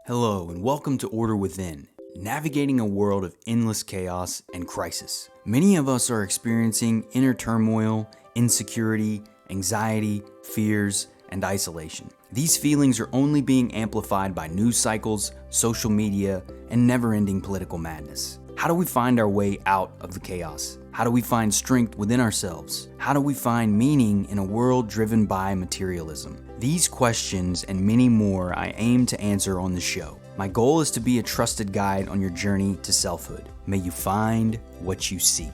Hello and welcome to Order Within, navigating a world of endless chaos and crisis. Many of us are experiencing inner turmoil, insecurity, anxiety, fears, and isolation. These feelings are only being amplified by news cycles, social media, and never-ending political madness. How do we find our way out of the chaos? How do we find strength within ourselves? How do we find meaning in a world driven by materialism? These questions and many more I aim to answer on the show. My goal is to be a trusted guide on your journey to selfhood. May you find what you seek.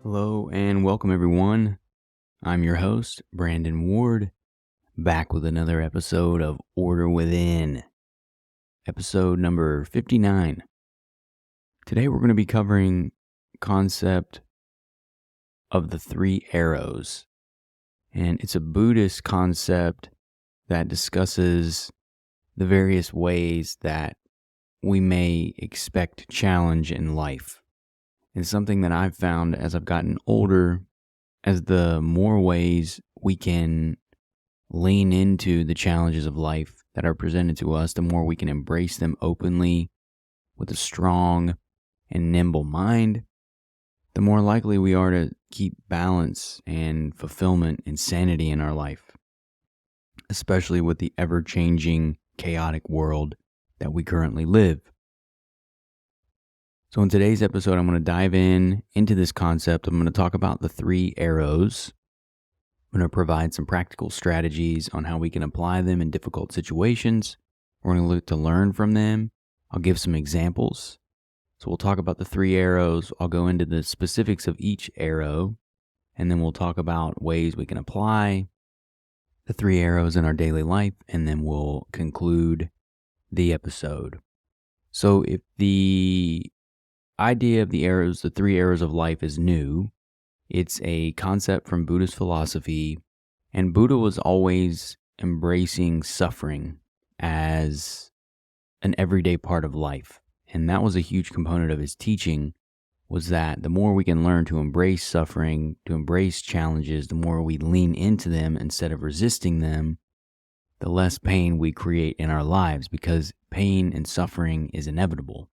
Hello and welcome everyone. I'm your host, Brandon Ward, back with another episode of Order Within, episode number 59. Today we're going to be covering concept of the three arrows, and it's a Buddhist concept that discusses the various ways that we may expect challenge in life. It's something that I've found as I've gotten older, as the more ways we can lean into the challenges of life that are presented to us, the more we can embrace them openly with a strong and nimble mind, the more likely we are to keep balance and fulfillment and sanity in our life, especially with the ever-changing, chaotic world that we currently live. So in today's episode, I'm going to dive into this concept. I'm going to talk about the three arrows. I'm going to provide some practical strategies on how we can apply them in difficult situations. We're going to look to learn from them. I'll give some examples. So we'll talk about the three arrows. I'll go into the specifics of each arrow, and then we'll talk about ways we can apply the three arrows in our daily life, and then we'll conclude the episode. So if the idea of the arrows, the three arrows of life, is new, it's a concept from Buddhist philosophy, and Buddha was always embracing suffering as an everyday part of life. And that was a huge component of his teaching, was that the more we can learn to embrace suffering, to embrace challenges, the more we lean into them instead of resisting them, the less pain we create in our lives, because pain and suffering is inevitable.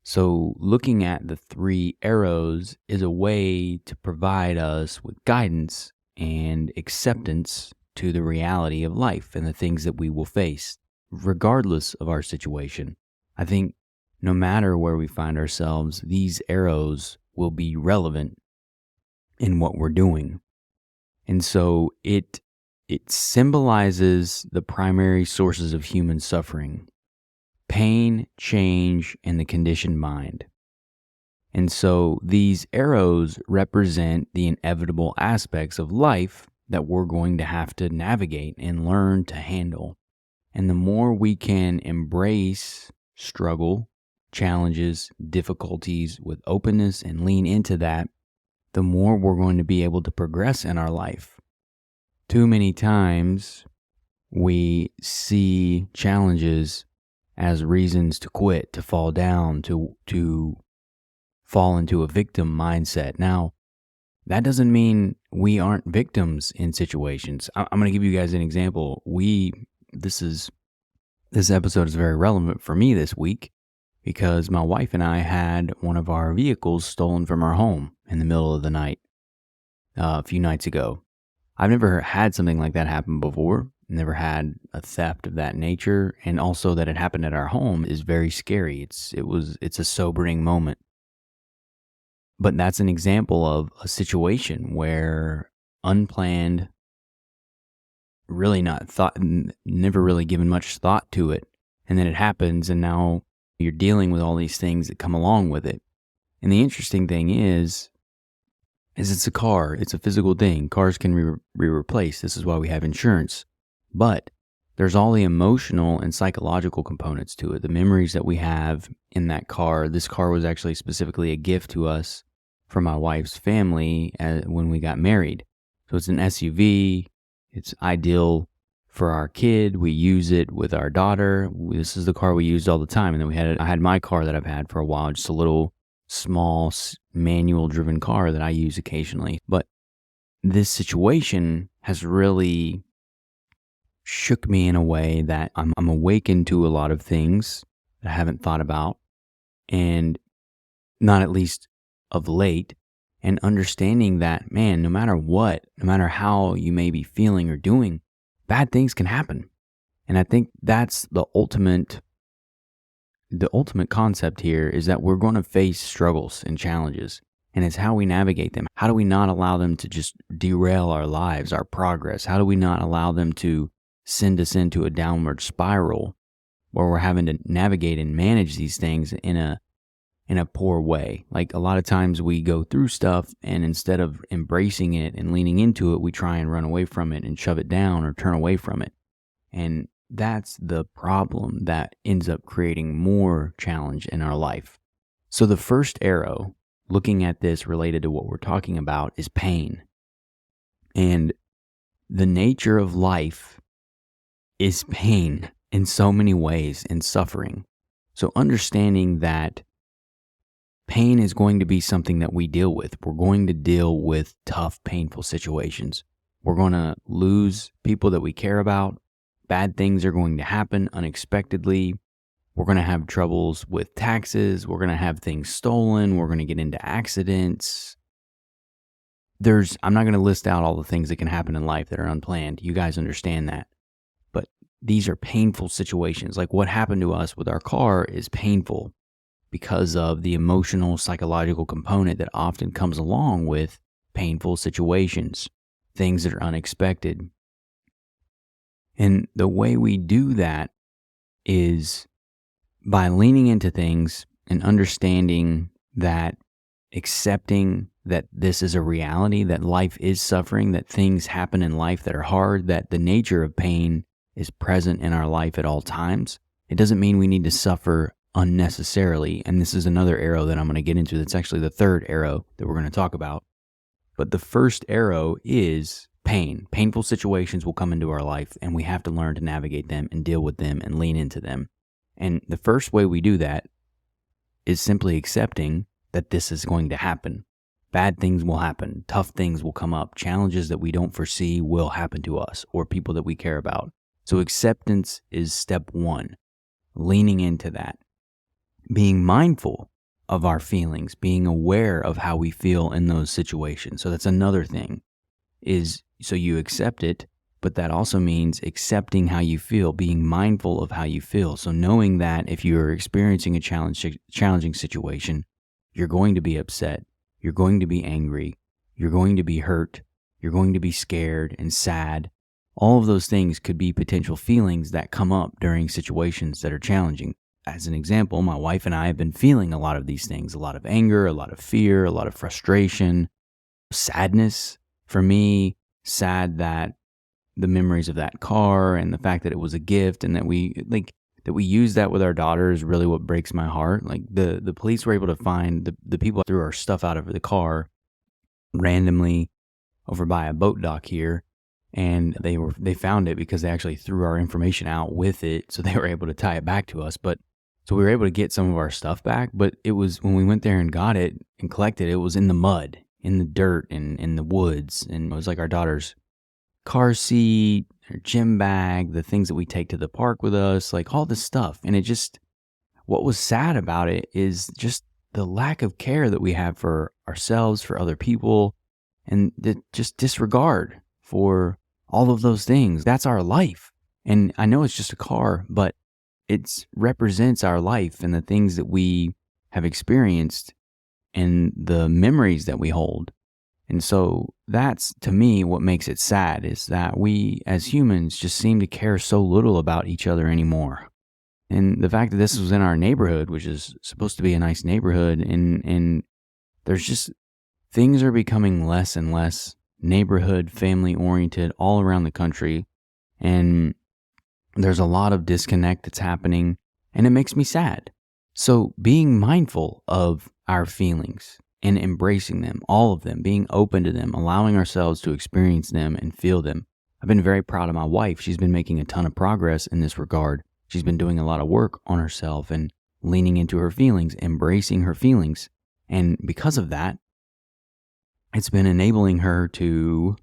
So looking at the three arrows is a way to provide us with guidance and acceptance to the reality of life and the things that we will face, regardless of our situation. I think no matter where we find ourselves, these arrows will be relevant in what we're doing. And so it symbolizes the primary sources of human suffering: pain, change, and the conditioned mind. And so these arrows represent the inevitable aspects of life that we're going to have to navigate and learn to handle. And the more we can embrace struggle, challenges, difficulties with openness and lean into that, the more we're going to be able to progress in our life. Too many times we see challenges as reasons to quit, to fall down, to fall into a victim mindset. Now, that doesn't mean we aren't victims in situations. I'm going to give you guys an example. This episode is very relevant for me this week because my wife and I had one of our vehicles stolen from our home in the middle of the night a few nights ago. I've never had something like that happen before. Never had a theft of that nature, and also that it happened at our home is very scary. It's a sobering moment. But that's an example of a situation where unplanned, really not thought, never really given much thought to it, and then it happens, and now you're dealing with all these things that come along with it. And the interesting thing is it's a car. It's a physical thing. Cars can be replaced. This is why we have insurance. But there's all the emotional and psychological components to it, the memories that we have in that car. This car was actually specifically a gift to us from my wife's family when we got married. So it's an SUV. It's ideal for our kid. We use it with our daughter. This is the car we used all the time. And then I had my car that I've had for a while, just a little small manual driven car that I use occasionally. But this situation has really shook me in a way that I'm awakened to a lot of things that I haven't thought about, and not at least of late, and understanding that, man, no matter what, no matter how you may be feeling or doing, bad things can happen. And I think that's the ultimate concept here is that we're going to face struggles and challenges, and it's how we navigate them. How do we not allow them to just derail our lives, our progress? How do we not allow them to send us into a downward spiral where we're having to navigate and manage these things in a poor way? Like, a lot of times we go through stuff, and instead of embracing it and leaning into it, we try and run away from it and shove it down or turn away from it. And that's the problem that ends up creating more challenge in our life. So the first arrow, looking at this related to what we're talking about, is pain. And the nature of life is pain in so many ways, and suffering. So understanding that pain is going to be something that we deal with. We're going to deal with tough, painful situations. We're going to lose people that we care about. Bad things are going to happen unexpectedly. We're going to have troubles with taxes. We're going to have things stolen. We're going to get into accidents. I'm not going to list out all the things that can happen in life that are unplanned. You guys understand that. But these are painful situations. Like what happened to us with our car is painful because of the emotional, psychological component that often comes along with painful situations, things that are unexpected. And the way we do that is by leaning into things and understanding that, accepting that this is a reality, that life is suffering, that things happen in life that are hard, that the nature of pain is present in our life at all times. It doesn't mean we need to suffer unnecessarily. And this is another arrow that I'm going to get into. That's actually the third arrow that we're going to talk about. But the first arrow is pain. Painful situations will come into our life, and we have to learn to navigate them and deal with them and lean into them. And the first way we do that is simply accepting that this is going to happen. Bad things will happen. Tough things will come up. Challenges that we don't foresee will happen to us or people that we care about. So acceptance is step one. Leaning into that. Being mindful of our feelings. Being aware of how we feel in those situations. So that's another thing. So you accept it, but that also means accepting how you feel, being mindful of how you feel. So knowing that if you're experiencing a challenging situation, you're going to be upset, you're going to be angry, you're going to be hurt, you're going to be scared and sad. All of those things could be potential feelings that come up during situations that are challenging. As an example, my wife and I have been feeling a lot of these things, a lot of anger, a lot of fear, a lot of frustration, sadness. For me, sad that the memories of that car and the fact that it was a gift and that we use that with our daughter is really what breaks my heart. Like the police were able to find the people that threw our stuff out of the car randomly over by a boat dock here, and they found it because they actually threw our information out with it, so they were able to tie it back to us. But so we were able to get some of our stuff back, but it was when we went there and got it and collected it, it was in the mud, in the dirt, and in the woods, and it was like our daughter's car seat, her gym bag, the things that we take to the park with us, like all this stuff. And what was sad about it is just the lack of care that we have for ourselves, for other people, and the just disregard for all of those things. That's our life. And I know it's just a car, but it represents our life and the things that we have experienced and the memories that we hold. And so that's, to me, what makes it sad, is that we as humans just seem to care so little about each other anymore. And the fact that this was in our neighborhood, which is supposed to be a nice neighborhood, and there's just, things are becoming less and less neighborhood, family-oriented all around the country. And there's a lot of disconnect that's happening, and it makes me sad. So being mindful of our feelings and embracing them, all of them, being open to them, allowing ourselves to experience them and feel them. I've been very proud of my wife. She's been making a ton of progress in this regard. She's been doing a lot of work on herself and leaning into her feelings, embracing her feelings. And because of that, it's been enabling her to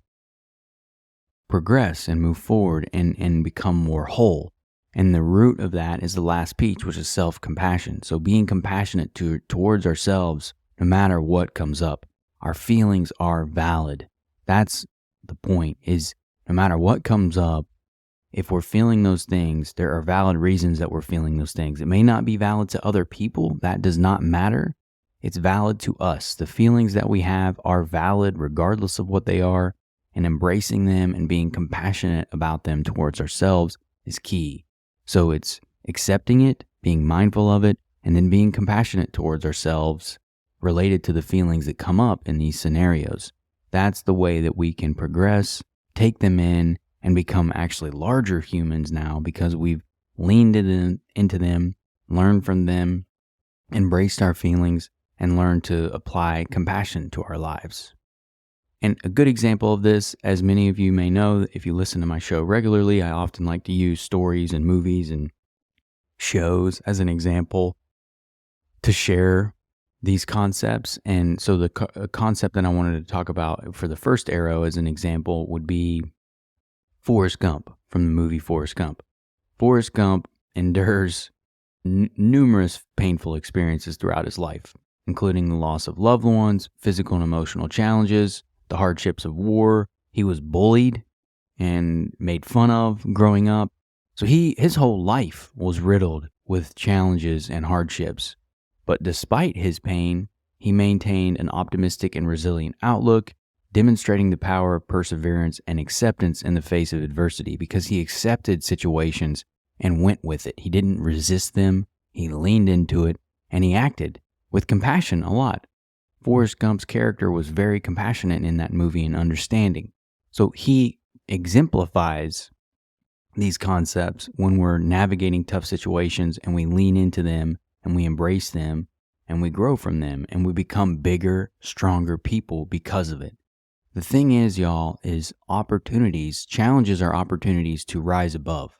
progress and move forward and become more whole. And the root of that is the last piece, which is self-compassion. So being compassionate towards ourselves, no matter what comes up. Our feelings are valid. That's the point, is no matter what comes up, if we're feeling those things, there are valid reasons that we're feeling those things. It may not be valid to other people. That does not matter. It's valid to us. The feelings that we have are valid regardless of what they are, and embracing them and being compassionate about them towards ourselves is key. So it's accepting it, being mindful of it, and then being compassionate towards ourselves related to the feelings that come up in these scenarios. That's the way that we can progress, take them in, and become actually larger humans now because we've leaned into them, learned from them, embraced our feelings, and learned to apply compassion to our lives. And a good example of this, as many of you may know, if you listen to my show regularly, I often like to use stories and movies and shows as an example to share these concepts. And so the concept that I wanted to talk about for the first arrow as an example would be Forrest Gump from the movie Forrest Gump. Forrest Gump endures numerous painful experiences throughout his life, including the loss of loved ones, physical and emotional challenges, the hardships of war. He was bullied and made fun of growing up. So his whole life was riddled with challenges and hardships. But despite his pain, he maintained an optimistic and resilient outlook, demonstrating the power of perseverance and acceptance in the face of adversity, because he accepted situations and went with it. He didn't resist them. He leaned into it, and he acted with compassion a lot. Forrest Gump's character was very compassionate in that movie and understanding. So he exemplifies these concepts when we're navigating tough situations and we lean into them and we embrace them and we grow from them and we become bigger, stronger people because of it. The thing is, y'all, is challenges are opportunities to rise above.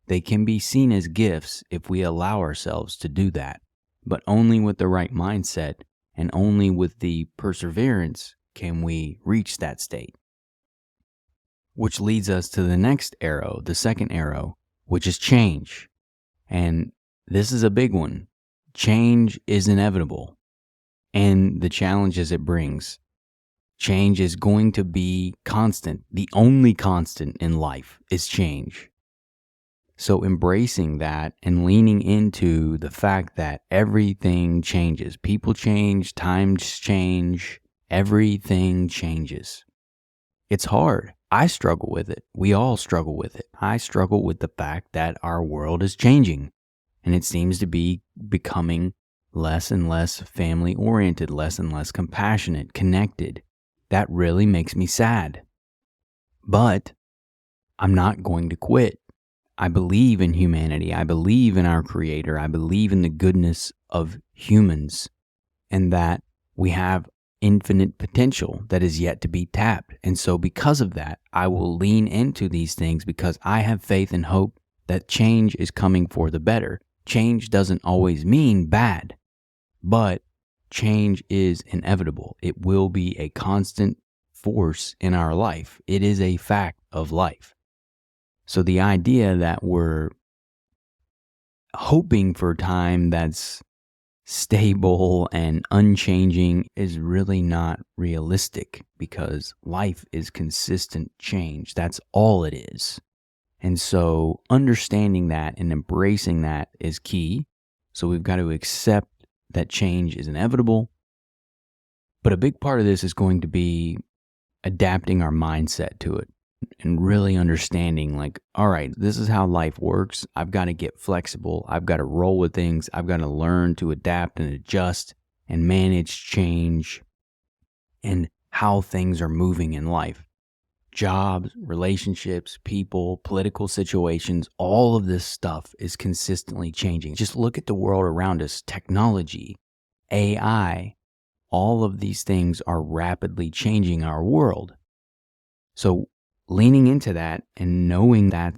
They can be seen as gifts if we allow ourselves to do that, but only with the right mindset and only with the perseverance can we reach that state. Which leads us to the next arrow, the second arrow, which is change. And this is a big one. Change is inevitable, and the challenges it brings. Change is going to be constant. The only constant in life is change. So embracing that and leaning into the fact that everything changes. People change, times change, everything changes. It's hard. I struggle with it. We all struggle with it. I struggle with the fact that our world is changing, and it seems to be becoming less and less family-oriented, less and less compassionate, connected. That really makes me sad. But I'm not going to quit. I believe in humanity. I believe in our Creator. I believe in the goodness of humans and that we have infinite potential that is yet to be tapped. And so because of that, I will lean into these things because I have faith and hope that change is coming for the better. Change doesn't always mean bad, but change is inevitable. It will be a constant force in our life. It is a fact of life. So the idea that we're hoping for time that's stable and unchanging is really not realistic because life is consistent change. That's all it is. And so understanding that and embracing that is key. So we've got to accept that change is inevitable. But a big part of this is going to be adapting our mindset to it and really understanding like, all right, this is how life works. I've got to get flexible. I've got to roll with things. I've got to learn to adapt and adjust and manage change and how things are moving in life. Jobs, relationships, people, political situations, all of this stuff is consistently changing. Just look at the world around us, technology, AI, all of these things are rapidly changing our world. So leaning into that and knowing that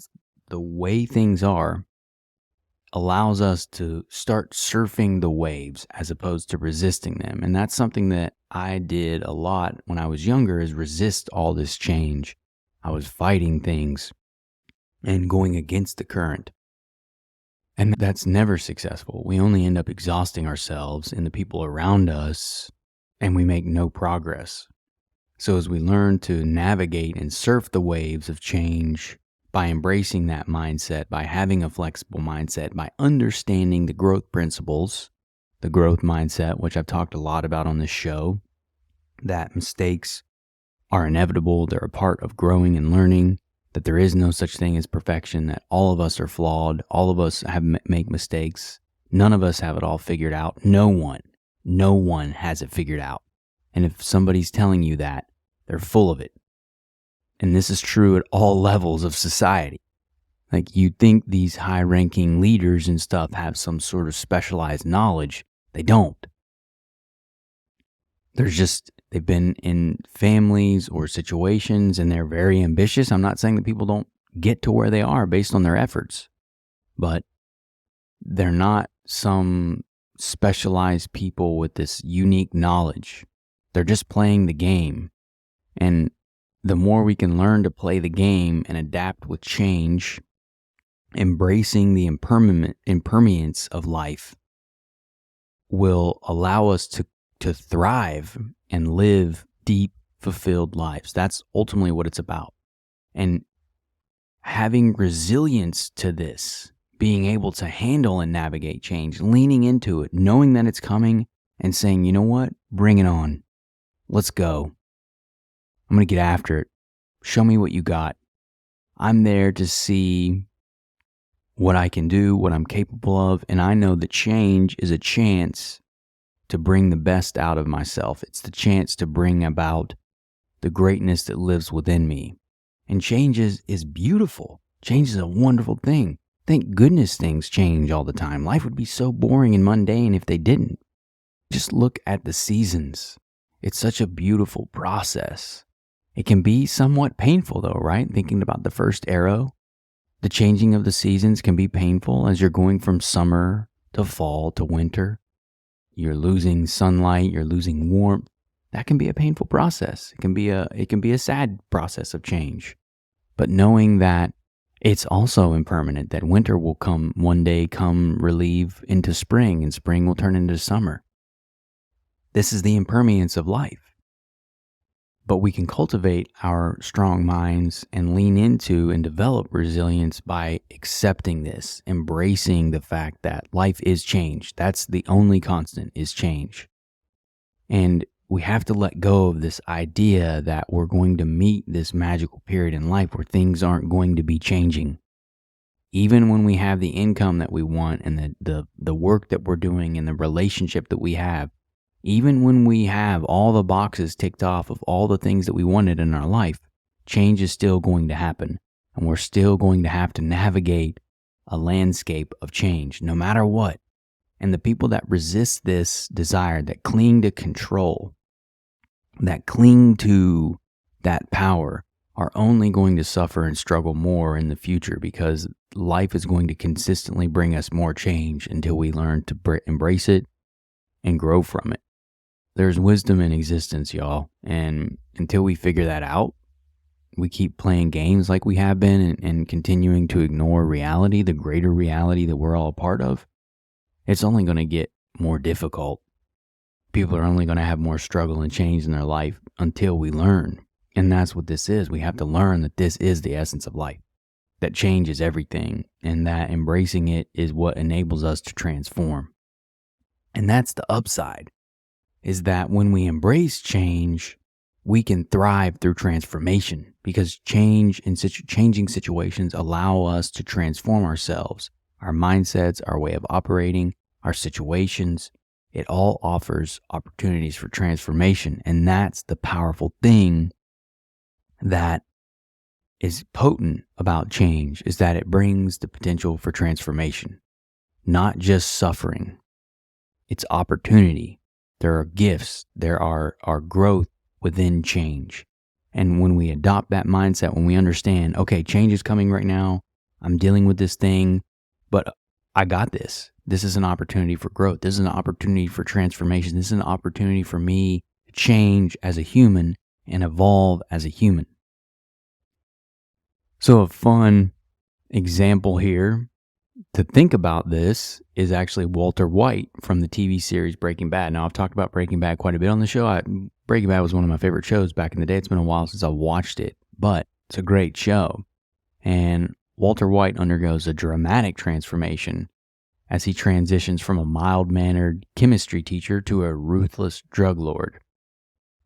the way things are allows us to start surfing the waves as opposed to resisting them. And that's something that I did a lot when I was younger, is resist all this change I was fighting things and going against the current. And that's never successful. We only end up exhausting ourselves and the people around us, and we make no progress. So as we learn to navigate and surf the waves of change by embracing that mindset, by having a flexible mindset, by understanding the growth principles, the growth mindset, which I've talked a lot about on this show, that mistakes are inevitable, they're a part of growing and learning, that there is no such thing as perfection, that all of us are flawed, all of us make mistakes, none of us have it all figured out, no one has it figured out. And if somebody's telling you that, they're full of it. And this is true at all levels of society. Like, you think these high-ranking leaders and stuff have some sort of specialized knowledge. They don't. They've been in families or situations and they're very ambitious. I'm not saying that people don't get to where they are based on their efforts, but they're not some specialized people with this unique knowledge. They're just playing the game. And the more we can learn to play the game and adapt with change, embracing the impermanence of life will allow us to thrive and live deep, fulfilled lives. That's ultimately what it's about. And having resilience to this, being able to handle and navigate change, leaning into it, knowing that it's coming and saying, you know what, bring it on. Let's go. I'm going to get after it. Show me what you got. I'm there to see what I can do, what I'm capable of, and I know that change is a chance to bring the best out of myself. It's the chance to bring about the greatness that lives within me. And change is beautiful. Change is a wonderful thing. Thank goodness things change all the time. Life would be so boring and mundane if they didn't. Just look at the seasons. It's such a beautiful process. It can be somewhat painful though, right? Thinking about the first arrow, the changing of the seasons can be painful as you're going from summer to fall to winter. You're losing sunlight, you're losing warmth. That can be a painful process. It can be a sad process of change. But knowing that it's also impermanent, that winter will come one day, relieve into spring, and spring will turn into summer. This is the impermanence of life. But we can cultivate our strong minds and lean into and develop resilience by accepting this, embracing the fact that life is change. That's the only constant, is change. And we have to let go of this idea that we're going to meet this magical period in life where things aren't going to be changing. Even when we have the income that we want and the work that we're doing and the relationship that we have, even when we have all the boxes ticked off of all the things that we wanted in our life, change is still going to happen. And we're still going to have to navigate a landscape of change, no matter what. And the people that resist this desire, that cling to control, that cling to that power, are only going to suffer and struggle more in the future, because life is going to consistently bring us more change until we learn to embrace it and grow from it. There's wisdom in existence, y'all. And until we figure that out, we keep playing games like we have been and continuing to ignore reality, the greater reality that we're all a part of. It's only going to get more difficult. People are only going to have more struggle and change in their life until we learn. And that's what this is. We have to learn that this is the essence of life, that change is everything, and that embracing it is what enables us to transform. And that's the upside, is that when we embrace change, we can thrive through transformation, because change and changing situations allow us to transform ourselves, our mindsets, our way of operating, our situations. It all offers opportunities for transformation. And that's the powerful thing that is potent about change, is that it brings the potential for transformation, not just suffering. It's opportunity. There are gifts. There are growth within change. And when we adopt that mindset, when we understand, okay, change is coming right now, I'm dealing with this thing, but I got this. This is an opportunity for growth. This is an opportunity for transformation. This is an opportunity for me to change as a human and evolve as a human. So a fun example here to think about this is actually Walter White from the TV series Breaking Bad. Now, I've talked about Breaking Bad quite a bit on the show. Breaking Bad was one of my favorite shows back in the day. It's been a while since I watched it, but it's a great show. And Walter White undergoes a dramatic transformation as he transitions from a mild-mannered chemistry teacher to a ruthless drug lord.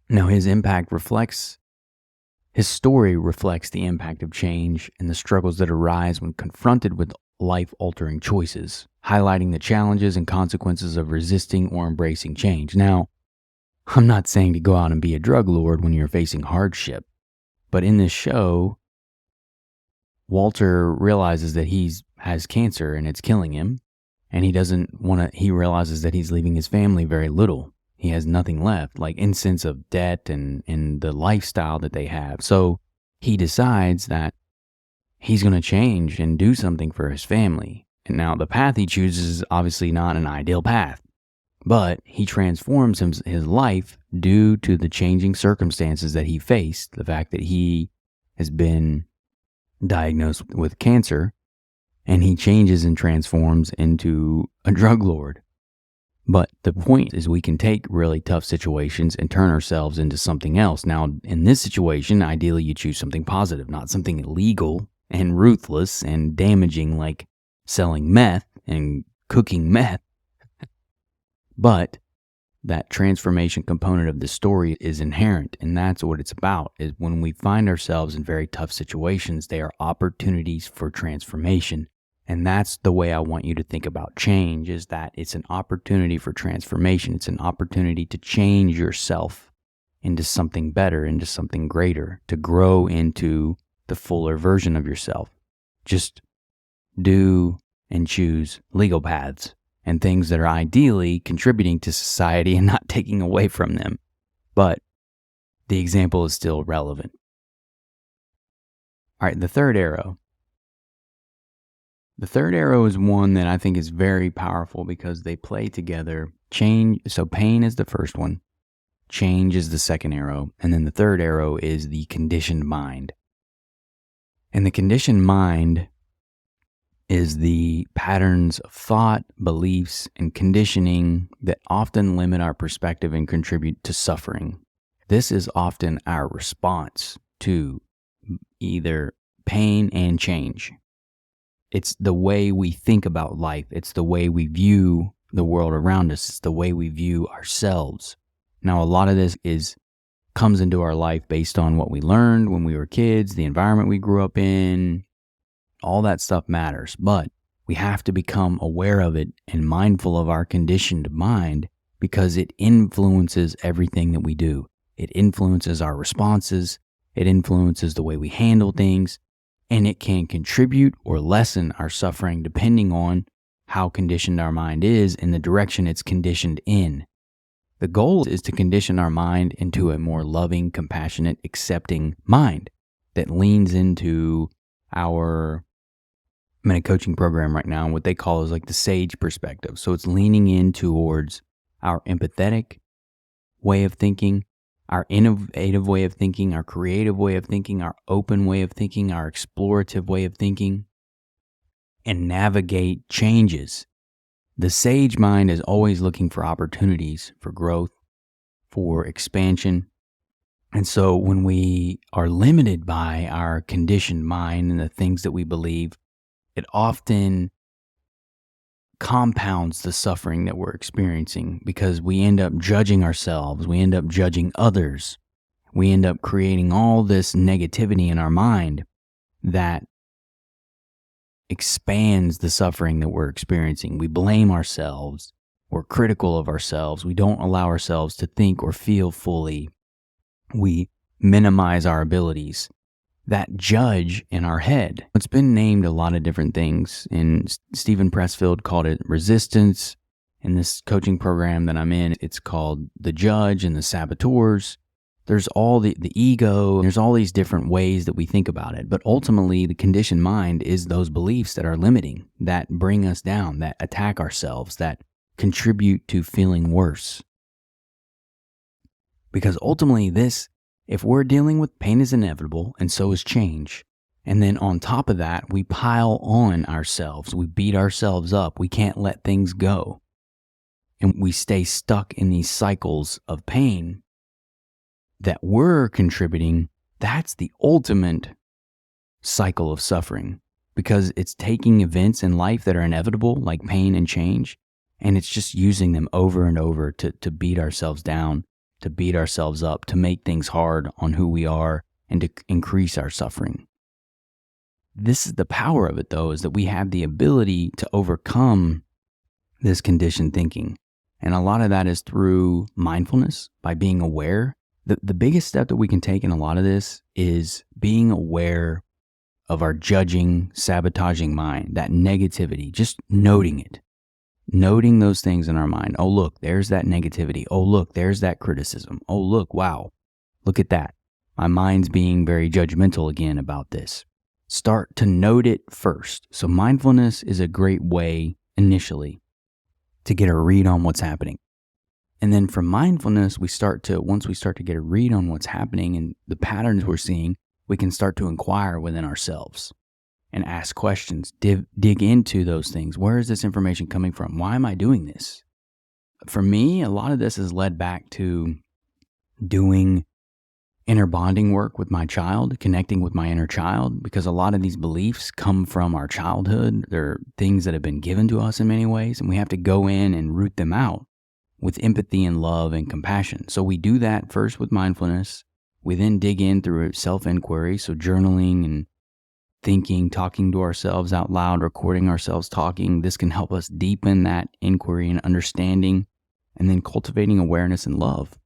Now, his story reflects the impact of change and the struggles that arise when confronted with life-altering choices, highlighting the challenges and consequences of resisting or embracing change. Now, I'm not saying to go out and be a drug lord when you're facing hardship, but in this show, Walter realizes that he has cancer and it's killing him, and he realizes that he's leaving his family very little. He has nothing left, like in sense of debt and the lifestyle that they have. So he decides that he's going to change and do something for his family. And now the path he chooses is obviously not an ideal path, but he transforms his life due to the changing circumstances that he faced, the fact that he has been diagnosed with cancer, and he changes and transforms into a drug lord. But the point is we can take really tough situations and turn ourselves into something else. Now, in this situation, ideally you choose something positive, not something illegal and ruthless and damaging like selling meth and cooking meth. But that transformation component of the story is inherent, and that's what it's about, is when we find ourselves in very tough situations, they are opportunities for transformation. And that's the way I want you to think about change, is that it's an opportunity for transformation. It's an opportunity to change yourself into something better, into something greater, to grow into the fuller version of yourself. Just do and choose legal paths and things that are ideally contributing to society and not taking away from them. But the example is still relevant. All right, the third arrow. The third arrow is one that I think is very powerful because they play together. So pain is the first one, change is the second arrow, and then the third arrow is the conditioned mind. And the conditioned mind is the patterns of thought, beliefs, and conditioning that often limit our perspective and contribute to suffering. This is often our response to either pain and change. It's the way we think about life. It's the way we view the world around us. It's the way we view ourselves. Now, a lot of this comes into our life based on what we learned when we were kids, the environment we grew up in. All that stuff matters, but we have to become aware of it and mindful of our conditioned mind because it influences everything that we do. It influences our responses. It influences the way we handle things. And it can contribute or lessen our suffering depending on how conditioned our mind is and the direction it's conditioned in. The goal is to condition our mind into a more loving, compassionate, accepting mind that leans into I'm in a coaching program right now, and what they call is like the sage perspective. So it's leaning in towards our empathetic way of thinking, our innovative way of thinking, our creative way of thinking, our open way of thinking, our explorative way of thinking, and navigate changes. The sage mind is always looking for opportunities for growth, for expansion. And so when we are limited by our conditioned mind and the things that we believe, it often compounds the suffering that we're experiencing because we end up judging ourselves, we end up judging others, we end up creating all this negativity in our mind that expands the suffering that we're experiencing. We blame ourselves, we're critical of ourselves, we don't allow ourselves to think or feel fully, we minimize our abilities. That judge in our head. It's been named a lot of different things, and Stephen Pressfield called it resistance. In this coaching program that I'm in, it's called the judge and the saboteurs. There's all the ego. There's all these different ways that we think about it. But ultimately, the conditioned mind is those beliefs that are limiting, that bring us down, that attack ourselves, that contribute to feeling worse. Because ultimately if we're dealing with pain is inevitable, and so is change. And then on top of that, we pile on ourselves. We beat ourselves up. We can't let things go. And we stay stuck in these cycles of pain that we're contributing. That's the ultimate cycle of suffering, because it's taking events in life that are inevitable, like pain and change, and it's just using them over and over to beat ourselves down, to beat ourselves up, to make things hard on who we are, and to increase our suffering. This is the power of it, though, is that we have the ability to overcome this conditioned thinking. And a lot of that is through mindfulness, by being aware. The biggest step that we can take in a lot of this is being aware of our judging, sabotaging mind, that negativity, just noting it. Noting those things in our mind. Oh, look, there's that negativity. Oh, look, there's that criticism. Oh, look, wow, look at that. My mind's being very judgmental again about this. Start to note it first. So mindfulness is a great way initially to get a read on what's happening. And then from mindfulness, once we start to get a read on what's happening and the patterns we're seeing, we can start to inquire within ourselves and ask questions, dig into those things. Where is this information coming from? Why am I doing this? For me, a lot of this is led back to doing inner bonding work with my child, connecting with my inner child, because a lot of these beliefs come from our childhood. They're things that have been given to us in many ways, and we have to go in and root them out with empathy and love and compassion. So we do that first with mindfulness. We then dig in through self-inquiry, so journaling and thinking, talking to ourselves out loud, recording ourselves talking. This can help us deepen that inquiry and understanding, and then cultivating awareness and love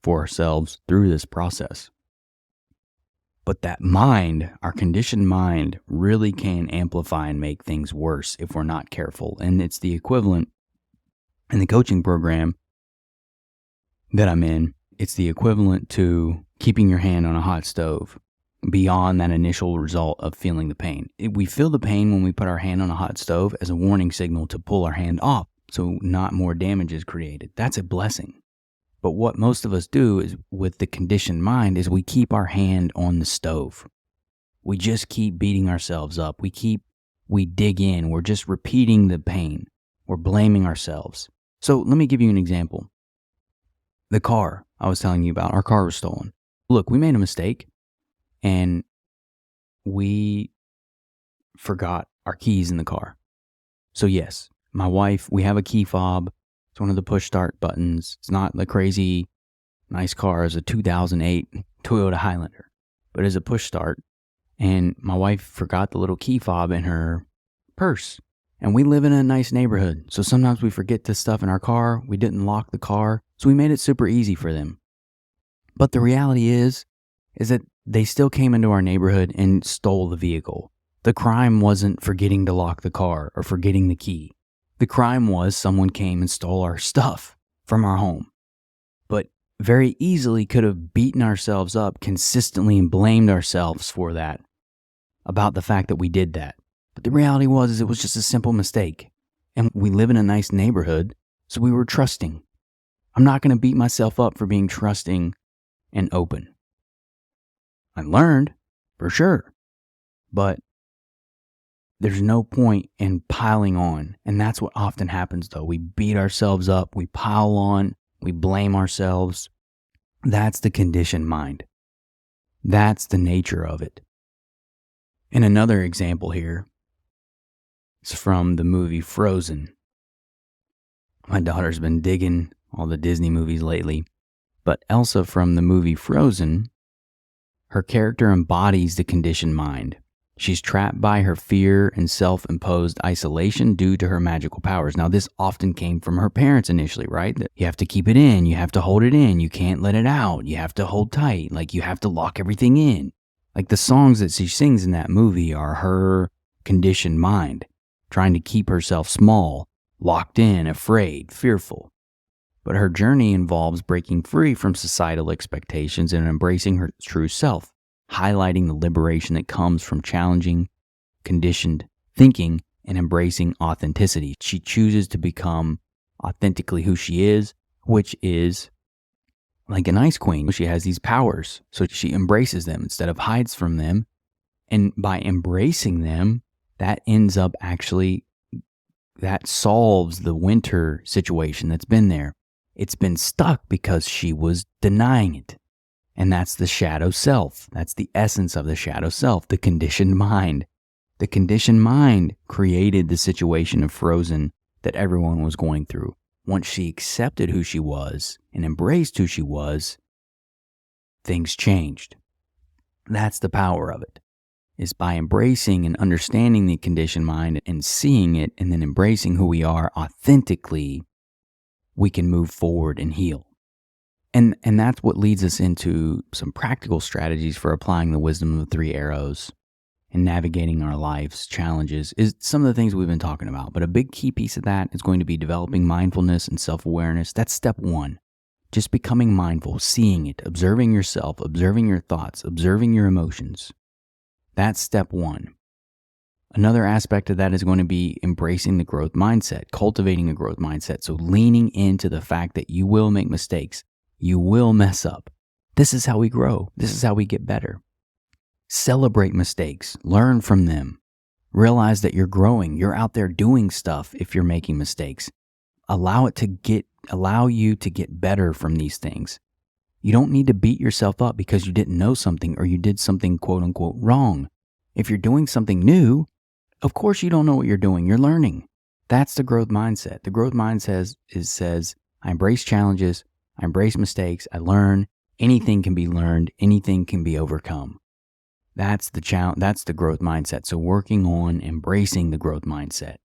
for ourselves through this process. But that mind, our conditioned mind, really can amplify and make things worse if we're not careful. And it's the equivalent in the coaching program that I'm in. It's the equivalent to keeping your hand on a hot stove beyond that initial result of feeling the pain. We feel the pain when we put our hand on a hot stove as a warning signal to pull our hand off so not more damage is created. That's a blessing. But what most of us do is with the conditioned mind is we keep our hand on the stove. We just keep beating ourselves up. We dig in. We're just repeating the pain. We're blaming ourselves. So let me give you an example. The car I was telling you about, our car was stolen. Look, we made a mistake and we forgot our keys in the car. So yes, my wife, we have a key fob. It's one of the push start buttons. It's not the crazy nice car. It's a 2008 Toyota Highlander, but it's a push start. And my wife forgot the little key fob in her purse. And we live in a nice neighborhood, so sometimes we forget this stuff in our car. We didn't lock the car, so we made it super easy for them. But the reality is that they still came into our neighborhood and stole the vehicle. The crime wasn't forgetting to lock the car or forgetting the key. The crime was someone came and stole our stuff from our home. But very easily could have beaten ourselves up consistently and blamed ourselves for that, about the fact that we did that. But the reality was it was just a simple mistake. And we live in a nice neighborhood, so we were trusting. I'm not going to beat myself up for being trusting and open. I learned, for sure. But there's no point in piling on. And that's what often happens, though. We beat ourselves up, we pile on, we blame ourselves. That's the conditioned mind. That's the nature of it. And another example here is from the movie Frozen. My daughter's been digging all the Disney movies lately. But Elsa from the movie Frozen, her character embodies the conditioned mind. She's trapped by her fear and self-imposed isolation due to her magical powers. Now, this often came from her parents initially, right? That you have to keep it in, you have to hold it in, you can't let it out, you have to hold tight, like you have to lock everything in. Like the songs that she sings in that movie are her conditioned mind, trying to keep herself small, locked in, afraid, fearful. But her journey involves breaking free from societal expectations and embracing her true self, highlighting the liberation that comes from challenging, conditioned thinking and embracing authenticity. She chooses to become authentically who she is, which is like an ice queen. She has these powers, so she embraces them instead of hides from them And by embracing them, that ends up actually, that solves the winter situation that's been there. It's been stuck because she was denying it. And that's the shadow self. That's the essence of the shadow self, the conditioned mind. The conditioned mind created the situation of frozen that everyone was going through. Once she accepted who she was and embraced who she was, things changed. That's the power of it, is by embracing and understanding the conditioned mind and seeing it and then embracing who we are authentically, we can move forward and heal. And that's what leads us into some practical strategies for applying the wisdom of the three arrows and navigating our life's challenges is some of the things we've been talking about. But a big key piece of that is going to be developing mindfulness and self-awareness. That's step one. Just becoming mindful, seeing it, observing yourself, observing your thoughts, observing your emotions. That's step one. Another aspect of that is going to be embracing the growth mindset, cultivating a growth mindset. So leaning into the fact that you will make mistakes. You will mess up. This is how we grow. This is how we get better. Celebrate mistakes. Learn from them. Realize that you're growing. You're out there doing stuff if you're making mistakes. Allow you to get better from these things. You don't need to beat yourself up because you didn't know something or you did something quote unquote wrong. If you're doing something new, of course you don't know what you're doing. You're learning. That's the growth mindset. The growth mindset says, I embrace challenges. I embrace mistakes. I learn. Anything can be learned. Anything can be overcome. That's the challenge. That's the growth mindset. So working on embracing the growth mindset.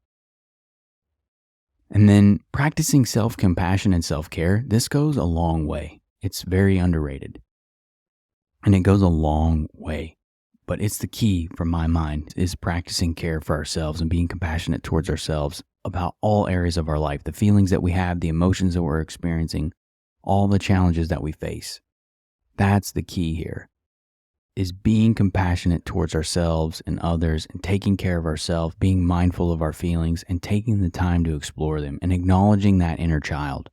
And then practicing self-compassion and self-care. This goes a long way. It's very underrated. And it goes a long way. But it's the key from my mind is practicing care for ourselves and being compassionate towards ourselves about all areas of our life. The feelings that we have, the emotions that we're experiencing, all the challenges that we face. That's the key here, is being compassionate towards ourselves and others and taking care of ourselves, being mindful of our feelings and taking the time to explore them and acknowledging that inner child.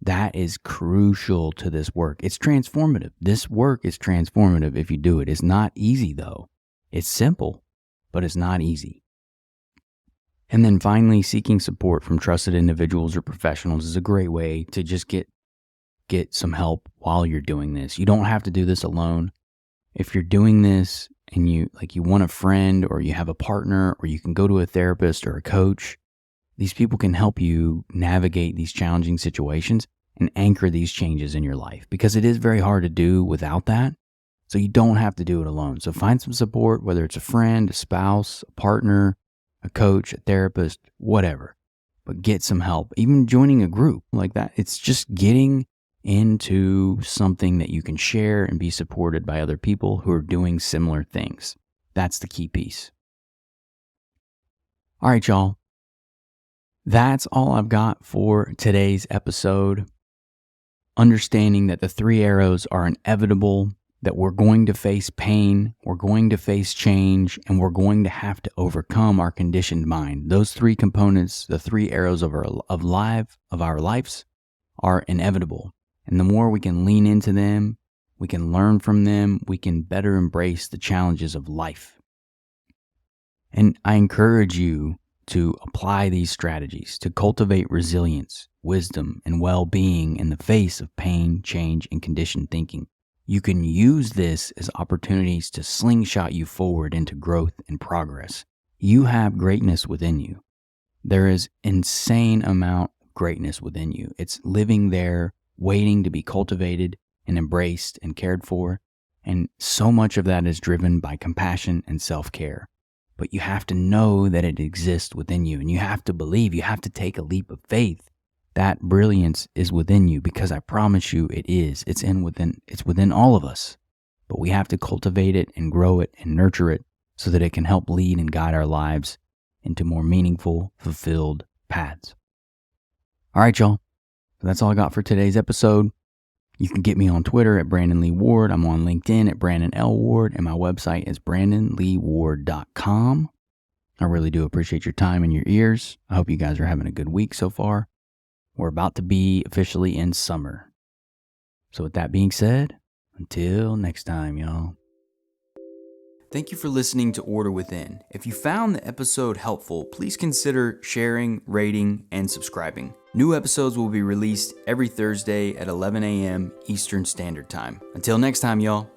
That is crucial to this work. It's transformative. This work is transformative if you do it. It's not easy though. It's simple, but it's not easy. And then finally, seeking support from trusted individuals or professionals is a great way to just get some help while you're doing this. You don't have to do this alone. If you're doing this and you want a friend or you have a partner or you can go to a therapist or a coach, these people can help you navigate these challenging situations and anchor these changes in your life because it is very hard to do without that. So you don't have to do it alone. So find some support, whether it's a friend, a spouse, a partner, a coach, a therapist, whatever. But get some help. Even joining a group like that. It's just getting into something that you can share and be supported by other people who are doing similar things. That's the key piece. All right, y'all. That's all I've got for today's episode. Understanding that the three arrows are inevitable, that we're going to face pain, we're going to face change, and we're going to have to overcome our conditioned mind. Those three components, the three arrows of our lives, are inevitable. And the more we can lean into them, we can learn from them, we can better embrace the challenges of life. And I encourage you to apply these strategies to cultivate resilience, wisdom, and well-being in the face of pain, change, and conditioned thinking. You can use this as opportunities to slingshot you forward into growth and progress. You have greatness within you. There is insane amount of greatness within you. It's living there, waiting to be cultivated and embraced and cared for. And so much of that is driven by compassion and self-care. But you have to know that it exists within you, and you have to believe, you have to take a leap of faith. That brilliance is within you because I promise you it is. It's within all of us. But we have to cultivate it and grow it and nurture it so that it can help lead and guide our lives into more meaningful, fulfilled paths. All right, y'all. So that's all I got for today's episode. You can get me on Twitter at Brandon Lee Ward. I'm on LinkedIn at Brandon L. Ward, and my website is brandonleeward.com. I really do appreciate your time and your ears. I hope you guys are having a good week so far. We're about to be officially in summer. So with that being said, until next time, y'all. Thank you for listening to Order Within. If you found the episode helpful, please consider sharing, rating, and subscribing. New episodes will be released every Thursday at 11 a.m. Eastern Standard Time. Until next time, y'all.